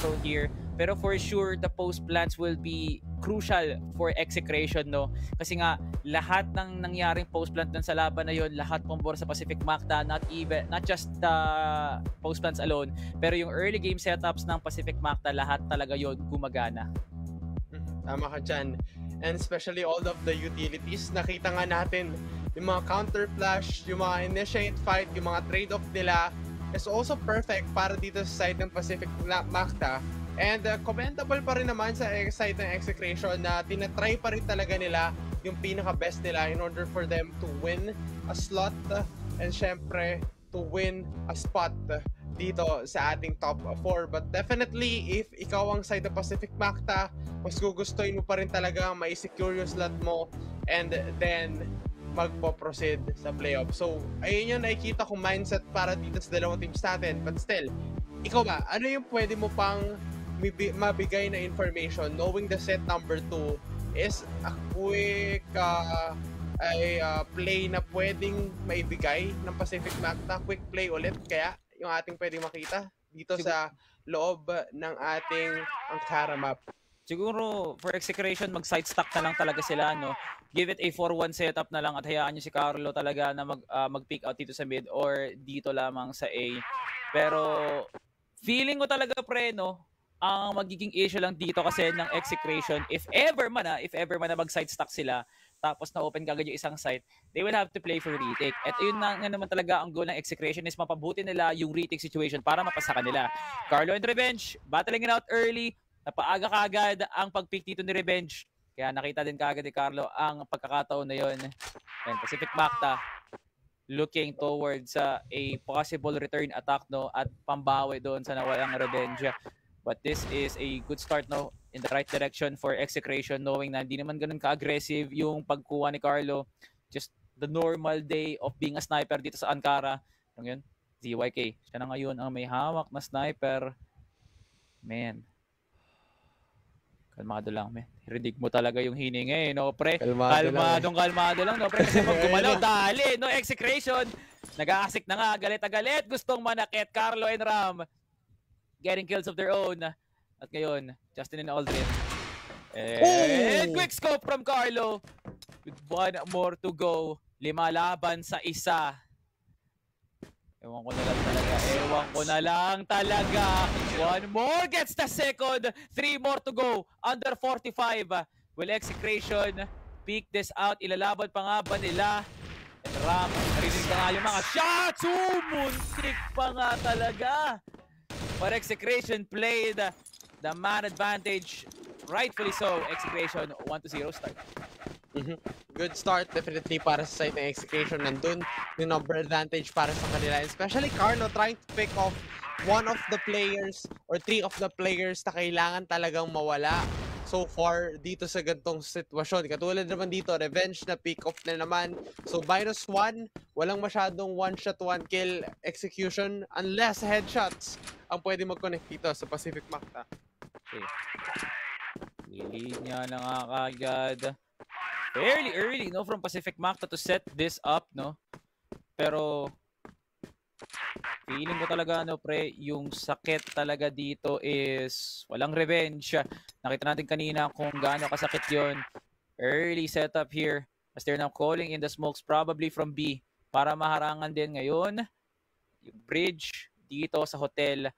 Throne here. Pero for sure, the post plants will be crucial for execration, no? Kasi nga, lahat ng nangyaring post plant dun sa laban na yon, lahat pambor sa Pacific Macta, not just the post plants alone, pero yung early game setups ng Pacific Macta, lahat talaga yon gumagana. Tama ka dyan. And especially all of the utilities, nakita nga natin yung mga counter flash, yung mga initiate fight, yung mga trade-off nila is also perfect para dito sa side ng Pacific Macta. And commendable pa rin naman sa side ng Execration na tinatry pa rin talaga nila yung pinaka-best nila in order for them to win a slot and syempre to win a spot dito sa ating top 4. But definitely, if ikaw ang side ng Pacific Macta, mas gugustuhin mo pa rin talaga mai-secure yung slot mo and then magpo-proceed sa playoff. So, ayun yung nakikita kong mindset para dito sa dalawang teams natin. But still, ikaw ba, ano yung pwede mo pang mabigay na information knowing the set number 2 is a quick play na pwedeng maibigay ng Pacific Macta? Quick play ulit kaya yung ating pwedeng makita dito sa loob ng ating Ankara map. Siguro, for Execration, mag-side stack na lang talaga sila, no? Give it a 4-1 setup na lang at hayaan nyo si Carlo talaga na mag-pick out dito sa mid or dito lamang sa A. Pero, feeling ko talaga, pre, no? Ang magiging issue lang dito kasi ng Execration, if ever man na mag-side stack sila, tapos na-open kagad yung isang site, they will have to play for retake. At yun na nga naman talaga ang goal ng Execration is mapabuti nila yung retake situation para mapasa kanila. Carlo and Revenge, battling it out early, napaaga kagad ang pag-pick dito ni Revenge. Kaya nakita din kagad ni Carlo ang pagkakataon na yun. And Pacific Macta looking towards a possible return attack, no, at pambawi doon sa nawalang Revenge. But this is a good start, no, in the right direction for Execration, knowing na hindi naman ganun ka-aggressive yung pagkuha ni Carlo. Just the normal day of being a sniper dito sa Ankara. Ano yun? ZYK. Siya na ngayon ang may hawak na sniper. Man. Kalmado lang, man. Ridig mo talaga yung hininga, no, pre? Kalmado lang, no, pre? Kasi pag gumalaw, dali, no, Execration. Nag-aasik na nga, galit. Gustong manakit, Carlo and Ram. Getting kills of their own. At ngayon, Justin and Aldrin. And quick scope from Carlo. With one more to go. 5 laban sa isa. Ewan ko na lang talaga. One more gets the second. 3 more to go. Under 45. Will Execration pick this out? Ilalaban pa nga ba nila? And Ram, narinig ka nga yung mga shots. Muntik pa nga talaga. But Execration played the man advantage. Rightfully so. Execration 1-0 start. Good start definitely para sa side ng Execration. Nandun yung number advantage para sa kanila. Especially Carlo trying to pick off one of the players or 3 of the players na kailangan talagang mawala so far dito sa gantong sitwasyon. Katulad naman dito, Revenge na pick off na naman. So -1, walang masyadong one shot, one kill Execution unless headshots ang pwede mag-connect dito sa Pacific Macta. Okay. Linya na nga kagad. Fairly early, no, from Pacific Macta to set this up, no? Pero feeling ko talaga, no, pre, yung sakit talaga dito is walang Revenge. Nakita natin kanina kung gaano kasakit yon. Early setup here as they're now calling in the smokes probably from B para maharangan din ngayon yung bridge dito sa hotel.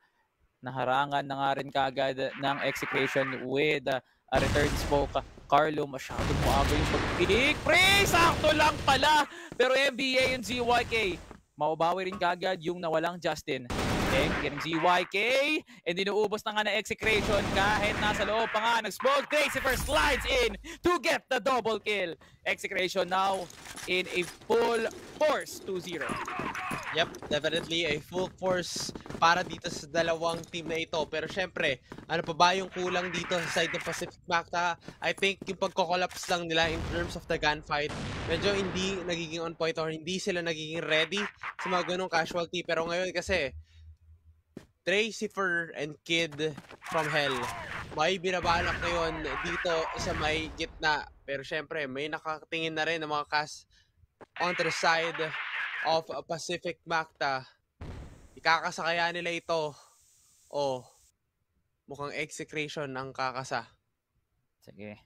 Naharangan na nga rin kagad ng Execration with a return smoke. Carlo, masyadong maaga yung pag-pick. Pre, sakto lang pala. Pero MBA and ZYK, maubawi rin kagad yung nawalang Justin. Getting ZYK, and dinuubos na nga na Execration kahit nasa loob pa nga. Nag-smoke, Tracy first slides in to get the double kill. Execration now in a full force 2-0. Yep, definitely a full force para dito sa dalawang team na ito. Pero syempre, ano pa ba yung kulang dito sa side ng Pacific Macta? I think yung pagko-collapse lang nila in terms of the gunfight, medyo hindi nagiging on point or hindi sila nagiging ready sa mga ganong casualty. Pero ngayon kasi, Tracifer and Kid from Hell, may binabalak ngayon dito sa may gitna. Pero syempre, may nakatingin na rin ng mga cast on the side of Pacific Macta. Ikakasakaya nila ito. Oh, mukhang execration ang kakasa. Sige.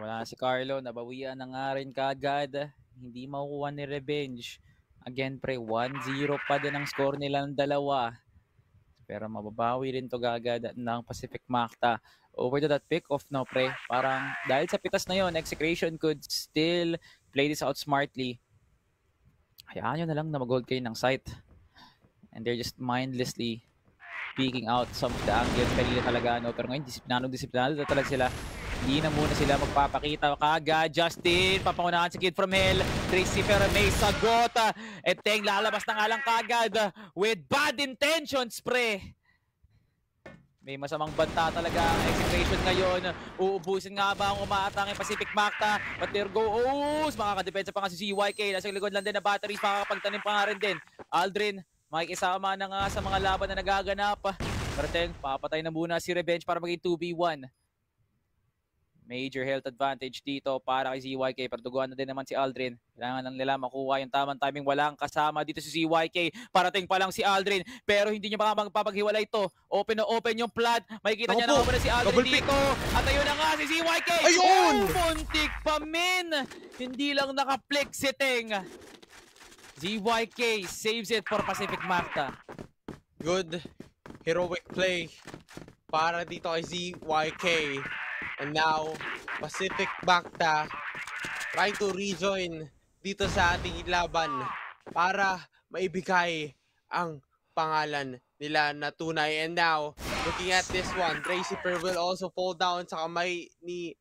Wala na si Carlo, nabawian na nga rin kagad. Hindi makukuha ni Revenge. Again, pre, 1-0 pa din ang score nila ng dalawa. Pero mababawi rin to gagad ng Pacific Makta. Over to that pick-off, no, pre. Parang dahil sa pitas na yon, Execration could still play this out smartly. Hayaan nyo na lang na mag-hold kayo ng site. And they're just mindlessly peeking out some of the angles. Kanila talaga, no? Pero ngayon, disiplinado na talaga sila. Hindi na muna sila magpapakita kagad. Justin, papangunahan si Kid from Hell. Tracy pero may sagot. At Teng lalabas na nga lang kagad with bad intentions, pre. May masamang banta talaga ang Execration ngayon. Uubusin nga ba ang umaatang yung Pacific Makta? But there goes. Makakadepensa pa nga si CYK. Nasa likod lang din na batteries. Makakapagtanim pa nga rin din. Aldrin, makikisama na nga sa mga laban na nagaganap. Pero Teng, papatay na muna si Revenge para maging 2v1. Major health advantage dito para kay CYK. Perduguan na din naman si Aldrin. Kailangan lang nila makuha yung tamang timing. Walang kasama dito si CYK. Parating pa lang si Aldrin. Pero hindi niya baka magpapaghiwalay ito. Open na open yung plat. Makikita niya na si Aldrin dito. At ayun na nga si CYK. Ayun! Muntik pa min. Hindi lang naka-flick si Teng. CYK saves it for Pacific Makta. Good heroic play para dito kay CYK. And now, Pacific Makta try to rejoin dito sa ating laban para maibigay ang pangalan nila na tunay. And now, looking at this one, Tracy Per will also fall down sa kamay ni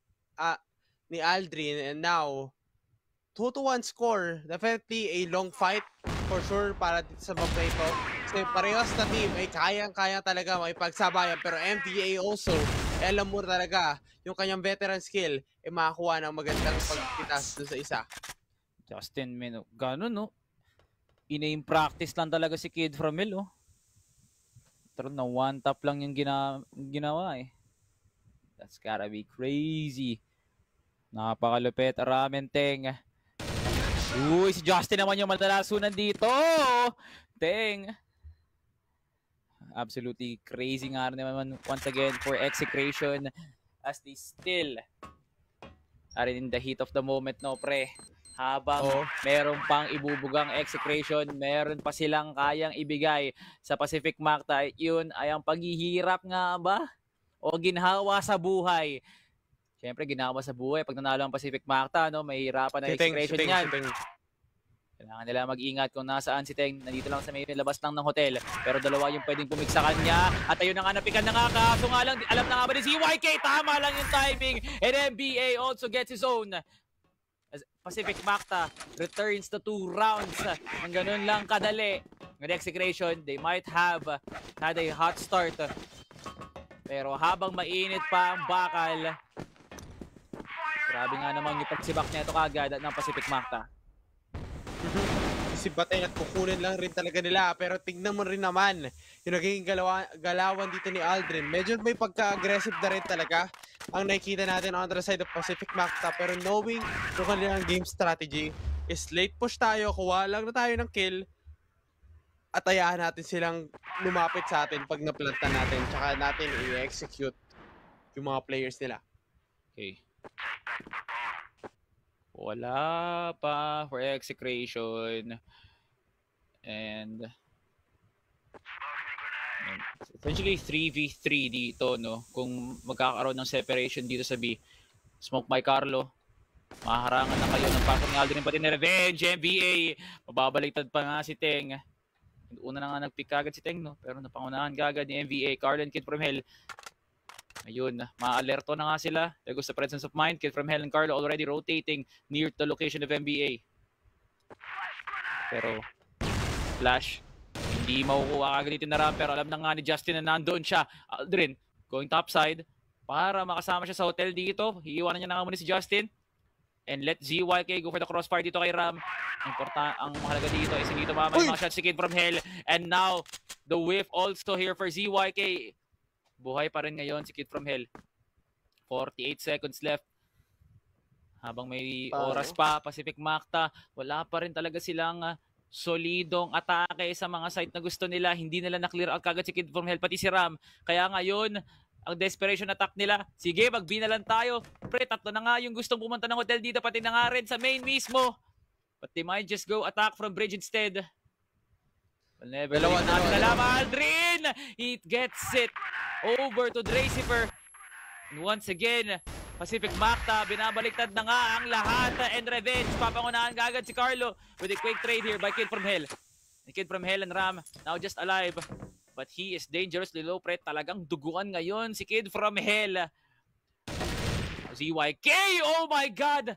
Aldrin. And now, 2-1 score. Definitely a long fight for sure para dito sa map na ito. Kasi parehas na team ay kayang-kaya talaga makipagsabayan. Pero MVA also, alam mo talaga, yung kanyang veteran skill, makakuha ng magandang pagpitas dun sa isa. Justin, man, gano'n, no? In-aim practice lang talaga si Kid from Hell, oh. Pero na one tap lang yung ginawa, eh. That's gotta be crazy. Napakalupit, Ramen Teng. Uy, si Justin naman yung matalasunan dito. Teng. Absolutely crazy nga naman once again for Execration as they still are in the heat of the moment, no, pre. Habang meron pang ibubugang Execration, meron pa silang kayang ibigay sa Pacific Makta. Yun ay ang paghihirap nga ba? O ginhawa sa buhay? Siyempre, ginawa sa buhay. Pag nanalo ang Pacific Makta, no, may hirapan na Execration yan. Kailangan nila mag-ingat kung nasaan si Teng. Nandito lang sa may labas lang ng hotel. Pero dalawa yung pwedeng pumiksa kanya. At ayun na nga, napikan na nga. Kaso nga lang, alam na nga ba ni CYK? Tama lang yung timing. And NBA also gets his own. As Pacific Makta returns to 2 rounds. Ang ganun lang kadali. With Execration, they might have had a hot start. Pero habang mainit pa ang bakal, grabe nga naman yung pagsibak niya ito kagad ng Pacific Makta. Sibatayin at kukunin lang rin talaga nila. Pero tingnan mo rin naman yung naging galawan dito ni Aldrin. Medyo may pagka-aggressive na rin talaga ang nakikita natin on the side of Pacific Makta. Pero knowing yung kanilang game strategy is late push tayo, kuha lang na tayo ng kill at ayahan natin silang lumapit sa atin pag naplanta natin. Tsaka natin i-execute yung mga players nila. Okay. Wala pa for Execration. And essentially 3v3 dito, no? Kung magkakaroon ng separation dito sa B. Smoke by Carlo. Maharangan na kayo ng pasok ni Aldrin, pati ni Revenge. NBA. Mababaliktad pa nga si Teng. Una na nga nag-pick agad si Teng, no? Pero napangunahan kagad ni MVA. Carlo and Kid from Hell. Ayun, ma-alerto na nga sila. There goes the presence of mind. Kid from Hell and Carlo already rotating near the location of NBA. Pero flash, hindi makukuha agad dito na ram. Pero alam na nga ni Justin na nandoon siya. Aldrin going topside para makasama siya sa hotel dito. Iiwanan niya na nga muna si Justin. And let ZYK go for the crossfire dito kay Ram. Ang mahalaga dito is hindi tumama yung mga shots si Kid from Hell. And now, the whiff also here for ZYK. Buhay pa rin ngayon si Kid from Hell. 48 seconds left. Habang may oras pa, Pacific Makta, wala pa rin talaga silang solidong atake sa mga site na gusto nila. Hindi nila na-clear out kagad si Kid from Hell, pati si Ram. Kaya ngayon, ang desperation attack nila, sige, mag-B na lang tayo. Pre, tatlo na nga yung gustong pumunta ng hotel dito, pati na nga rin sa main mismo. But they might just go attack from bridge instead. Well, never natin alam. Aldrin! He gets it over to Dracifer. And once again, Pacific Makta, binabaliktad na nga ang lahat and revenge. Papangunahan kagad si Carlo with a quick trade here by Kid from Hell. The Kid from Hell and Ram now just alive. But he is dangerously low, pre. Talagang duguan ngayon si Kid from Hell. ZYK, oh my God!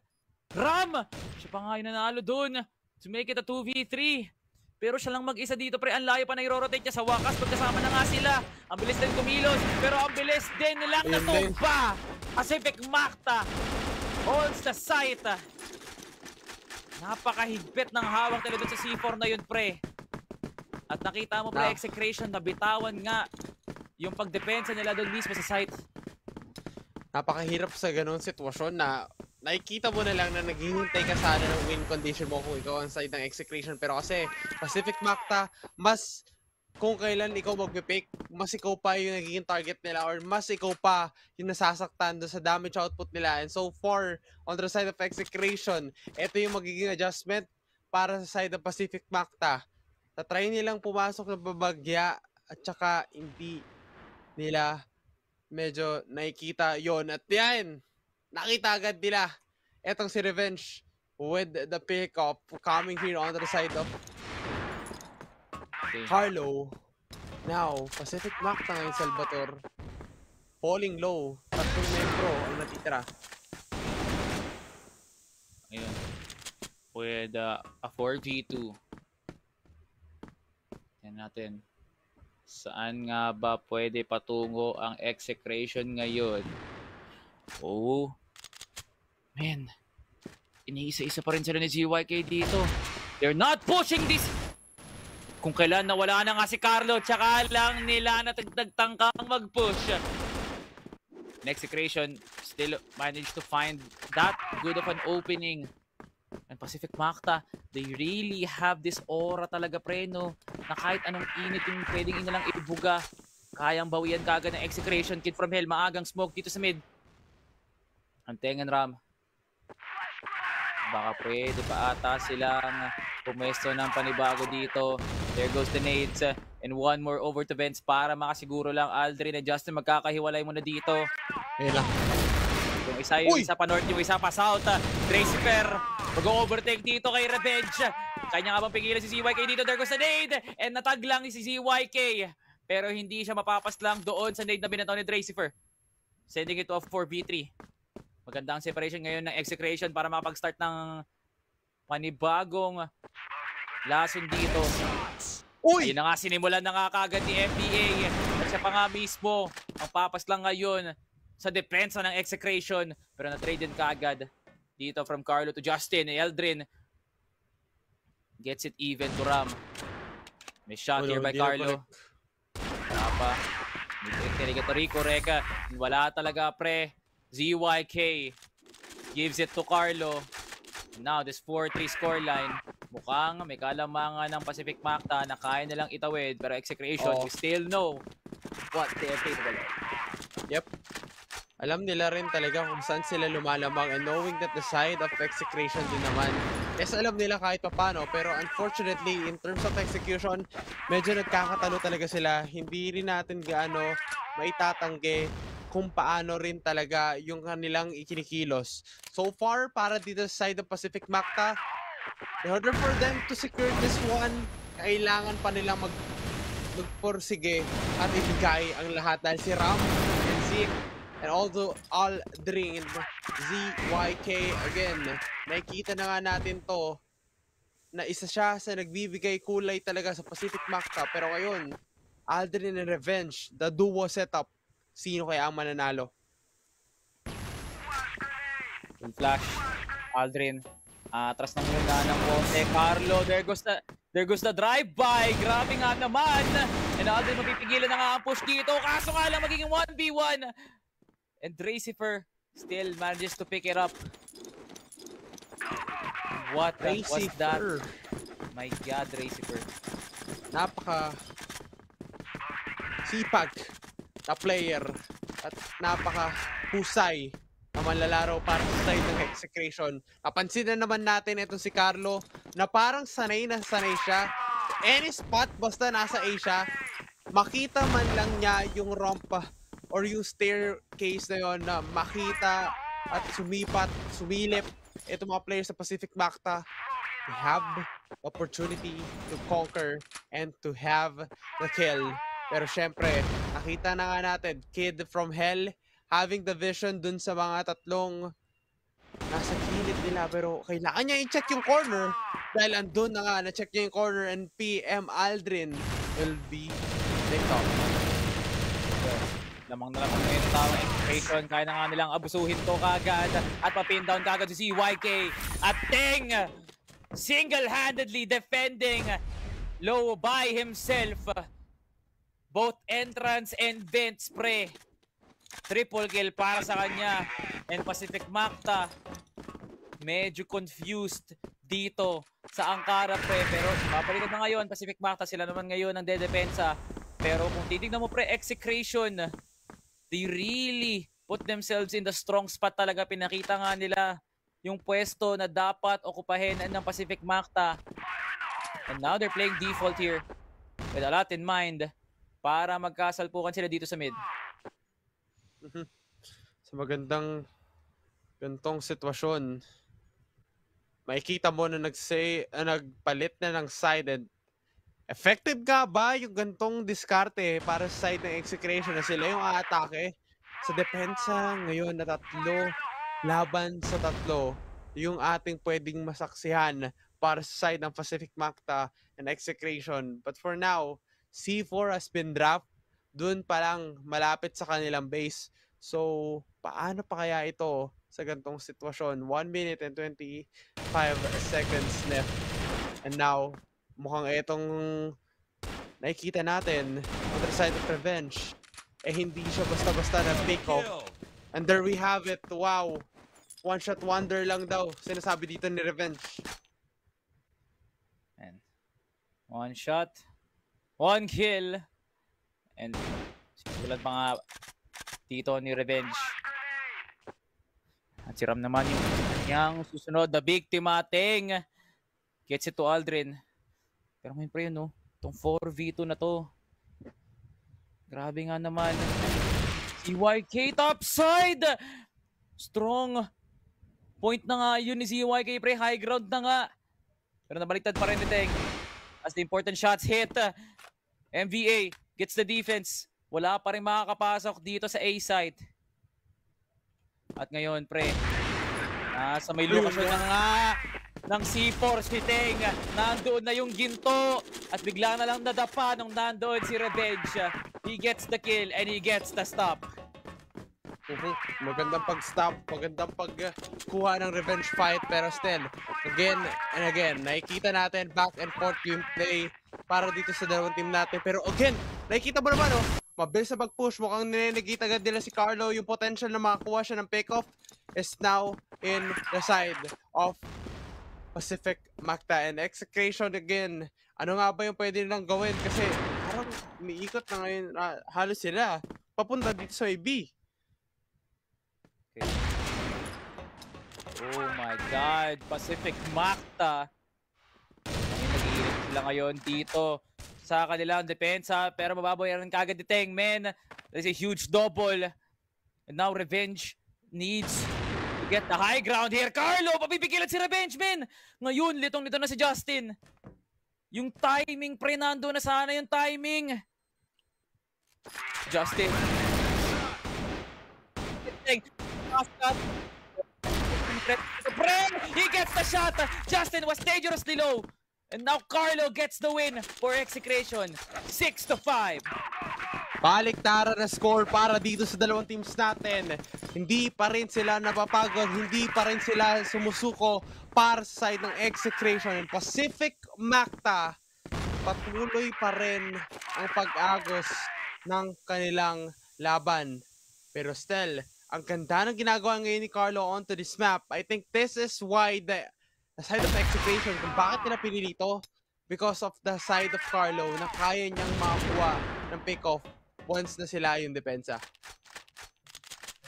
Ram! Siya pa nga yung nanalo dun to make it a 2v3. Pero siya lang mag-isa dito, pre. Ang layo pa na i-rotate niya sa wakas. Pagkasama na nga sila. Ang bilis din kumilos. Pero ang bilis din nilang natumba. Pacific Makta holds the site. Napakahigpit ng hawak nila doon sa C4 na yun, pre. At nakita mo, pre, Execration, nabitawan nga yung pagdepensa nila doon mismo sa site. Napakahirap sa ganung sitwasyon na nakikita mo na lang na naghihintay ka sana ng win condition mo kung ikaw ang side ng Execration. Pero kasi Pacific Makta, mas kung kailan ikaw magpipick, mas ikaw pa yung nagiging target nila or mas ikaw pa yung nasasaktan doon sa damage output nila. And so far, on the side of Execration, ito yung magiging adjustment para sa side ng Pacific Makta. Tatry nilang pumasok ng babagya at saka hindi nila medyo nakikita yon. At yan, nakita agad nila etong si Revenge with the pick up coming here on the side of Carlo. Now, Pacific Makta ngayon, Salvatore. Falling low. Tatlong membro ang natitira. Ayun. With a 4v2. Yan natin. Saan nga ba pwede patungo ang Execration ngayon? Oh. Man. Iniisa-isa pa rin sila ni ZYK dito. They're not pushing this. Kung kailan nawala na nga si Carlo, tsaka lang nila natagtangkang mag-push. Execration still managed to find that good of an opening. And Pacific Makta, they really have this aura talaga, pre, no? Na kahit anong init yung pwedeng inalang ibuga, kayang bawian kagad ng Execration. Kid from Hell, maagang smoke dito sa mid. Antengan Ram. Baka pwede pa ata silang pumesto ng panibago dito. There goes the nades. And one more over to Vents para makasiguro lang Aldrin and Justin magkakahiwalay muna dito. Ayun lang. Yung isa pa north, yung isa pa south. Dracifer mag-overtake dito kay Revenge. Kanya nga bang pigilan si ZYK dito. There goes the nade. And natag lang si ZYK. Pero hindi siya mapapas lang doon sa nade na binataw ni Dracifer. Sending it to a 4v3. Magandang separation ngayon ng Execration para makapag-start ng panibagong lason dito. Uy! Ayun na nga, sinimulan na nga kagad ni FBA. At siya pa nga mismo ang papas lang ngayon sa depensa ng Execration. Pero na-trade din kagad dito from Carlo to Justin. Eldrin gets it even to Ram. May shot here by Carlo. Wala pa. May Rico Reka. Wala talaga, pre. ZYK gives it to Carlo. Now, this 4-3 scoreline. Mukhang may kalamangan ng Pacific Makta na kaya nilang itawid. Pero Execration, we still know what they are capable of. Yep. Alam nila rin talaga kung saan sila lumalamang, and knowing that the side of Execration din naman, yes, alam nila kahit papano. Pero unfortunately, in terms of execution, medyo nagkakatalo talaga sila. Hindi rin natin gaano maitatanggi kung paano rin talaga yung kanilang ikinikilos. So far, para dito sa side of Pacific Makta, in order for them to secure this one, kailangan pa nilang magporsige at ibigay ang lahat dahil si Ram and Zeke and also Aldrin, ZYK, again, nakikita na nga natin to na isa siya sa nagbibigay kulay talaga sa Pacific Makta. Pero ngayon, Aldrin and Revenge, the duo setup, sino kaya ang mananalo? Yung flash, Aldrin. Atras ng muna ng Monte Carlo. There goes the drive-by. Grabe nga naman. And Aldrin mapipigilan na nga ang push dito. Kaso nga lang magiging 1v1. And Dracifer still manages to pick it up. What was that? My God, Racifer. Napaka sipag na player at napaka husay na manlalaro para sa side ng Execration. Napansin na naman natin itong si Carlo na parang sanay na sanay siya. Any spot basta nasa A siya, makita man lang niya yung rampa or yung staircase na yon na makita at sumipat, sumilip itong mga players sa Pacific Macta. They have opportunity to conquer and to have the kill. Pero syempre, nakita na nga natin, Kid from Hell having the vision dun sa mga tatlong nasa gilid nila. Pero kailangan niya i-check yung corner dahil andun na nga, na-check niya yung corner and PM Aldrin will be picked up. Lamang na lamang ngayon tao Execration. Kaya na nga nilang abusuhin to kagad at pa-pin down kagad si CYK. At Teng single-handedly defending low by himself. Both entrance and vents, pre. Triple kill para sa kanya. And Pacific Macta medyo confused dito sa Angkara, pre. Pero mapalitan na ngayon, Pacific Macta sila naman ngayon ang dedepensa. Pero kung titignan mo, pre, Execration, they really put themselves in the strong spot talaga. Pinakita nga nila yung pwesto na dapat okupahin ng Pacific Macta. And now they're playing default here with a lot in mind para magkasalpukan sila dito sa mid. Sa gantong sitwasyon, makikita mo na nagpalit na ng side. And effective nga ba yung gantong diskarte para sa side ng Execration na sila yung aatake sa depensa ngayon na 3 laban sa 3 yung ating pwedeng masaksihan para sa side ng Pacific Macta and Execration. But for now, C4 has been dropped. Doon pa lang malapit sa kanilang base. So, paano pa kaya ito sa gantong sitwasyon? 1 minute and 25 seconds left. And now, mukhang itong nakikita natin on the side of Revenge, eh hindi siya basta-basta na pick off. And there we have it. Wow. One shot wonder lang daw sinasabi dito ni Revenge. And 1 shot, 1 kill, and simulan pa nga dito ni Revenge. At si Ram naman yung kanyang susunod na biktima. Teng gets it to Aldrin. Pero ngayon pre, no? Itong 4v2 na to, grabe nga naman. CYK topside! Strong point na nga yun ni CYK, pre. High ground na nga. Pero nabaliktad pa rin ni Teng as the important shots hit. MVA gets the defense. Wala pa rin makakapasok dito sa A site. At ngayon, pre, nasa may lokasyon na nga ng C4 si Teng. Nandoon na yung ginto. At bigla na lang nadapa nung nandoon si Revenge. He gets the kill and he gets the stop. Magandang pag-stop, magandang pagkuha ng revenge fight, pero still, again and again, nakikita natin back and forth yung play para dito sa dalawang team natin. Pero again, nakikita mo naman, mabilis na pag-push, mukhang ninegate agad nila si Carlo. Yung potential na makakuha siya ng pick-off is now in the side of Pacific Macta. And Execration again, ano nga ba yung pwede nilang gawin? Kasi parang umiikot na ngayon, halos sila papunta dito sa AB. Okay. Oh my God, Pacific Macta. Nag-iilit sila ngayon dito sa kanilang depensa, pero mababayaran kagad ni Teng, men. That is a huge double. And now Revenge needs to get the high ground here. Carlo, papipigilan si Revenge, men. Ngayon, litong-lito na si Justin. Yung timing, pre, nando na sana yung timing. Justin. He gets the shot. Justin was dangerously low. And now Carlo gets the win for Execration. 6-5. Baliktaran na score para dito sa dalawang teams natin. Hindi pa rin sila napapagod. Hindi pa rin sila sumusuko para sa side ng Execration. And Pacific Macta, patuloy pa rin ang pag-agos ng kanilang laban. Pero still, ang ganda ng ginagawa ngayon ni Carlo onto this map. I think this is why the side of Execration, kung bakit nila pinili ito, because of the side of Carlo na kaya niyang makakuha ng pick-off once na sila yung depensa.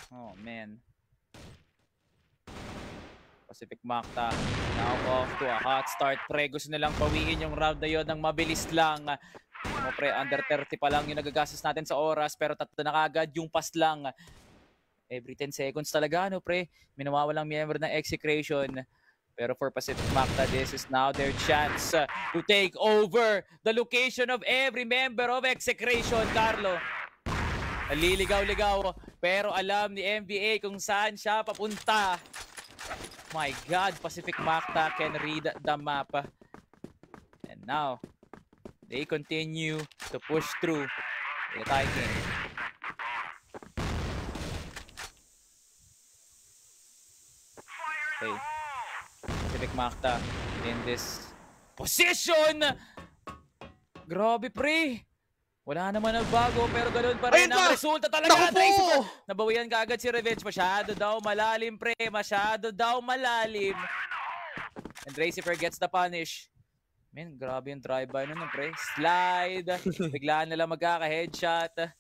Oh, man. Pacific Makta now off to a hot start. Pre, gusto nilang pawiin yung round na yun ng mabilis lang. Pre, under 30 pa lang yung nagagastos natin sa oras, pero tatlo na kagad yung pass lang. Every 10 seconds talaga, pre. May nawawalang member ng execration. Pero for Pacific Makta, this is now their chance to take over the location of every member of execration, Carlo. Naliligaw-ligaw, pero alam ni NBA kung saan siya papunta. My God, Pacific Makta can read the map. And now, they continue to push through the Titan. Okay. Pacific Makta in this position! Grabe, pre! Wala naman nagbago, pero ganoon pa rin ang resulta talaga. Nabawian kaagad si Revenge. Masyado daw malalim, pre. Masyado daw malalim. And Racifer gets the punish. Man, grabe yung drive-by nun, pre. Slide. Biglaan na lang magkaka-headshot.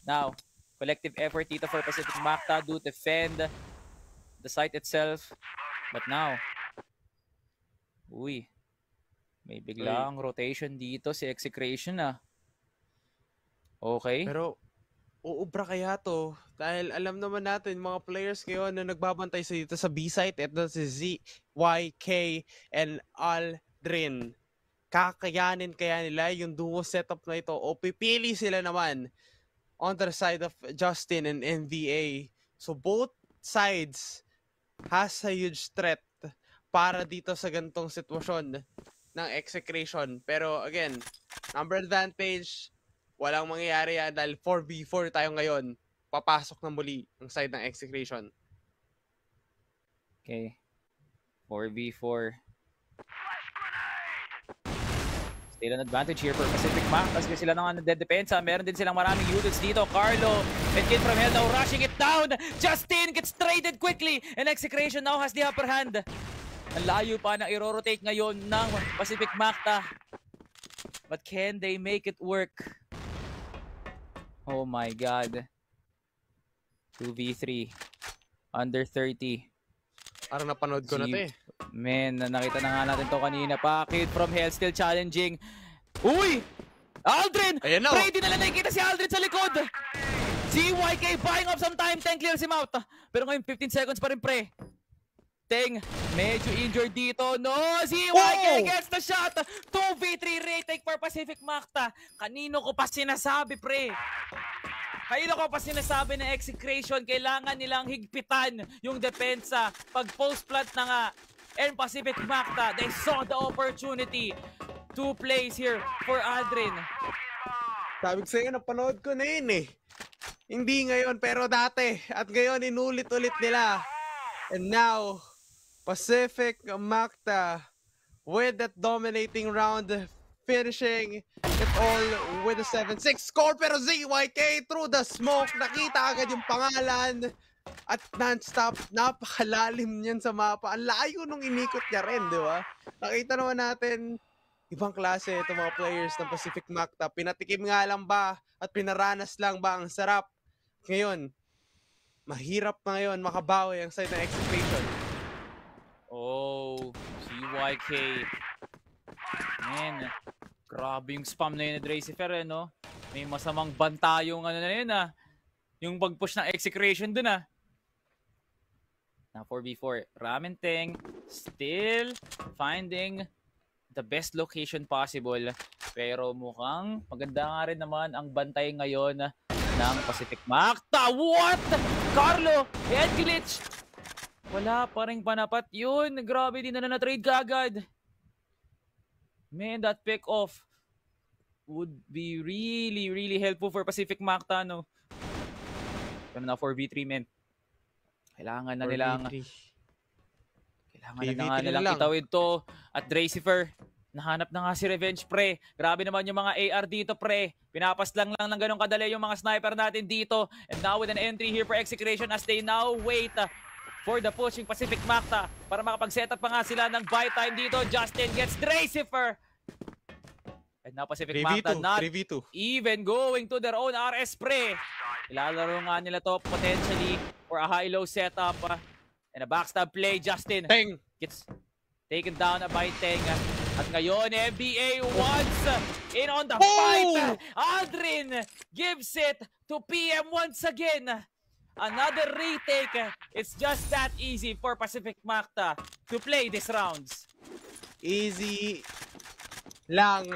Now, collective effort dito for Pacific Makta to defend the site itself. But now, uy, may biglang rotation dito si Execration ah. Okay. Pero uubra kaya to dahil alam naman natin mga players ngayon na nagbabantay sa dito sa B-site. Ito si ZYK and Aldrin. Kakayanin kaya nila yung duo setup na ito o pipili sila naman on the side of Justin and NBA. So both sides has a huge threat para dito sa gantong sitwasyon ng execration. Pero again, number advantage, walang mangyayari yan dahil 4v4 tayo ngayon. Papasok na muli ang side ng execration. Okay. 4v4. Still an advantage here for Pacific Makta kasi sila nang nade-depensa. Meron din silang maraming units dito. Carlo and Kid from Hell now rushing it down. Justin gets traded quickly and Execration now has the upper hand. Ang layo pa na i-rotate ngayon ng Pacific Makta. But can they make it work? Oh my God. 2v3. Under 30. Parang napanood ko na to eh. Man, nakita na nga natin to kanina pa. Kid from Hell still challenging. Uy! Aldrin! Ready na lang nakikita si Aldrin sa likod. ZYK buying up some time. 10 clear si Mount. Pero ngayon 15 seconds pa rin, pre. Teng, medyo injured dito. No, ZYK gets the shot. 2v3 retake for Pacific Makta. Kanino ko pa sinasabi, pre? Kanino ko pa sinasabi na Execration, kailangan nilang higpitan yung depensa. Pag post-plant na nga, and Pacific Makta, they saw the opportunity. 2 plays here for Aldrin. Sabi ko sa'yo, napanood ko na yun eh. Hindi ngayon, pero dati. At ngayon, inulit-ulit nila. And now, Pacific Makta with that dominating round, finishing it all with a 7-6 score. Pero ZYK through the smoke, nakita agad yung pangalan at non-stop, napakalalim niyan sa mapa. Ang layo nung inikot niya rin, di ba? Nakita naman natin, ibang klase itong mga players ng Pacific Makta. Pinatikim nga lang ba at pinaranas lang ba ang sarap? Ngayon, mahirap na ngayon makabawi ang side ng Execration. Oh, ZYK. Man, grabe yung spam na yun ni Dracifer, no? May masamang banta yung ano na yun, yung pag-push ng Execration dun, Now 4v4, Ramenteng still finding the best location possible. Pero mukhang maganda nga rin naman ang bantay ngayon ng Pacific Makta. What? Carlo, head glitch. Wala pa rin panapat yun. Grabe, din na na-trade ka agad. Man, that pick off would be really, really helpful for Pacific Makta, no? Pero na 4v3, men. Kailangan na nilang itawid to. At Dracifer, nahanap na nga si Revenge, pre. Grabe naman yung mga AR dito, pre. Pinapaslang lang ng ganong kadali yung mga sniper natin dito. And now with an entry here for Execration as they now wait for the pushing Pacific Makta para makapag-setup pa nga sila ng buy time dito. Justin gets Dracifer. And now Pacific 3v2, Magta not 3v2. even going to their own RS pre. Ilalaro nga nila to potentially for a high-low setup. And a backstab play, Justin Teng! gets taken down by Teng. At ngayon, NBA once in on the fight. Aldrin gives it to PM once again. Another retake. It's just that easy for Pacific Magta to play these rounds. Easy lang.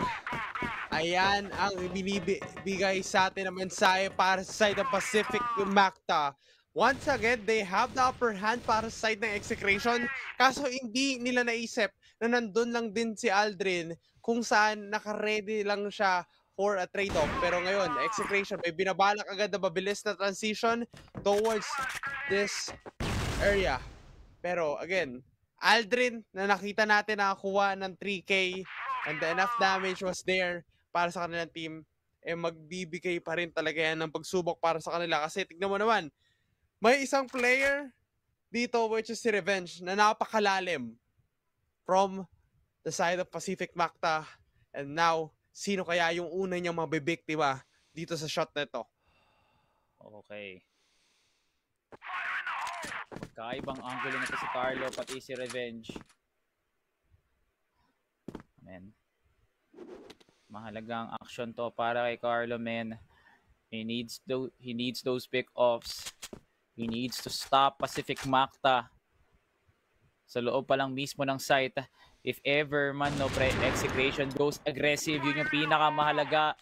Ayan ang ibinibigay sa atin na mensahe para sa side ng Pacific Magta. Once again, they have the upper hand para sa side ng Execration. Kaso hindi nila naisip na nandun lang din si Aldrin kung saan naka-ready lang siya for a trade-off. Pero ngayon, Execration may binabalak agad na mabilis na transition towards this area. Pero again, Aldrin na nakita natin nakakuha ng 3K and the enough damage was there para sa kanilang team, eh magbibigay pa rin talaga yan ng pagsubok para sa kanila. Kasi tignan mo naman, may isang player dito which is si Revenge na napakalalim from the side of Pacific Magta. And now, sino kaya yung una niyang mabibiktima dito sa shot na ito? Okay. Magkaibang angulo na ito si Carlo, pati si Revenge. Men. Mahalagang action to para kay Carlo, men. He needs those pick-offs. He needs to stop Pacific Magta. Sa loob pa lang mismo ng site. If ever man, no, pre, Execration goes aggressive. Yun yung pinakamahalaga.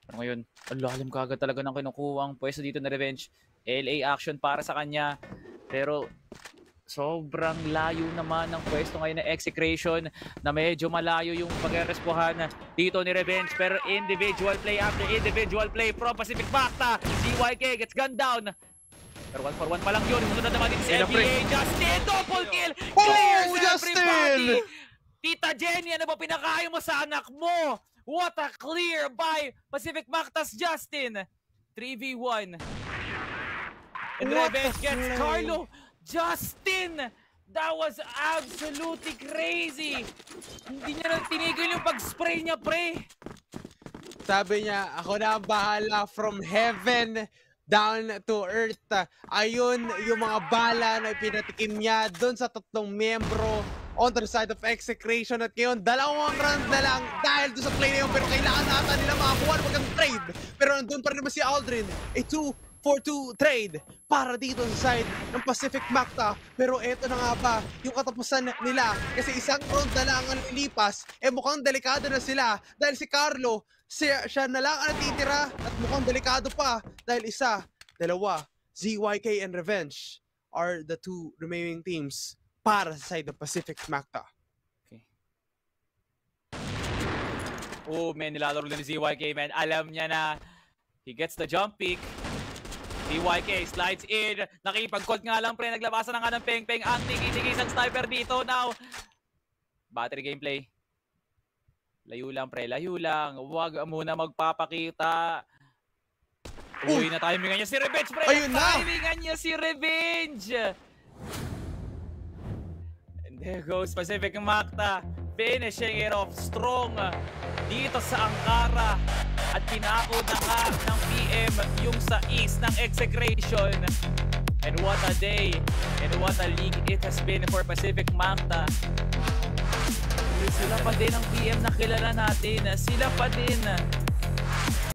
Pero ngayon, ang lalim kagad talaga ng kinukuha ang pwesto dito na Revenge. LA action para sa kanya. Pero sobrang layo naman ng pwesto ngayon na Execration na medyo malayo yung pagrespohan dito ni Revenge. Pero individual play after individual play from Pacific Magta. CYK gets gunned down. Pero 1-for-1 pa lang yun. Munod na naman din si NBA. Justin, double kill! Clears everybody! Tita Jenny, ano ba pinakain mo sa anak mo? What a clear by Pacific Magta's Justin! 3v1. And Revenge gets Carlo. Justin! That was absolutely crazy! Hindi niya lang tinigil yung pag-spray niya, pre. Sabi niya, ako na ang bahala from heaven down to earth. Ayun yung mga bala na pinatikim niya doon sa tatlong miyembro on the side of Execration. At ngayon, 2 round na lang dahil doon sa play na yun. Pero kailangan nata nila makakuha ng magandang trade. Pero nandun pa rin naman si Aldrin. A 2-for-2 trade para dito sa side ng Pacific Magta. Pero eto na nga ba yung katapusan nila. Kasi isang round na lang ang ilipas. Eh mukhang delikado na sila dahil si Carlo, siya na lang ang natitira at mukhang delikado pa dahil isa, dalawa, ZYK and Revenge are the 2 remaining teams para sa side ng Pacific Magta. Okay. Oh man, nilalaro na ni ZYK, man. Alam niya na he gets the jump pick. ZYK slides in. Nakipag-cold nga lang, pre. Naglabasan na nga ng peng-peng. Ang tigis-tigisang sniper dito now. Battery gameplay. Layo lang, pre. Layo lang. Huwag muna magpapakita. Uy, na-timingan niya si Revenge, pre. Ayun na! Na-timingan niya si Revenge. And there goes Pacific Magta. Finishing it off strong dito sa Angkara. At pinako na nga ng PM yung sa east ng Execration. And what a day. And what a league it has been for Pacific Magta. Sila pa din ang PM na kilala natin. Sila pa din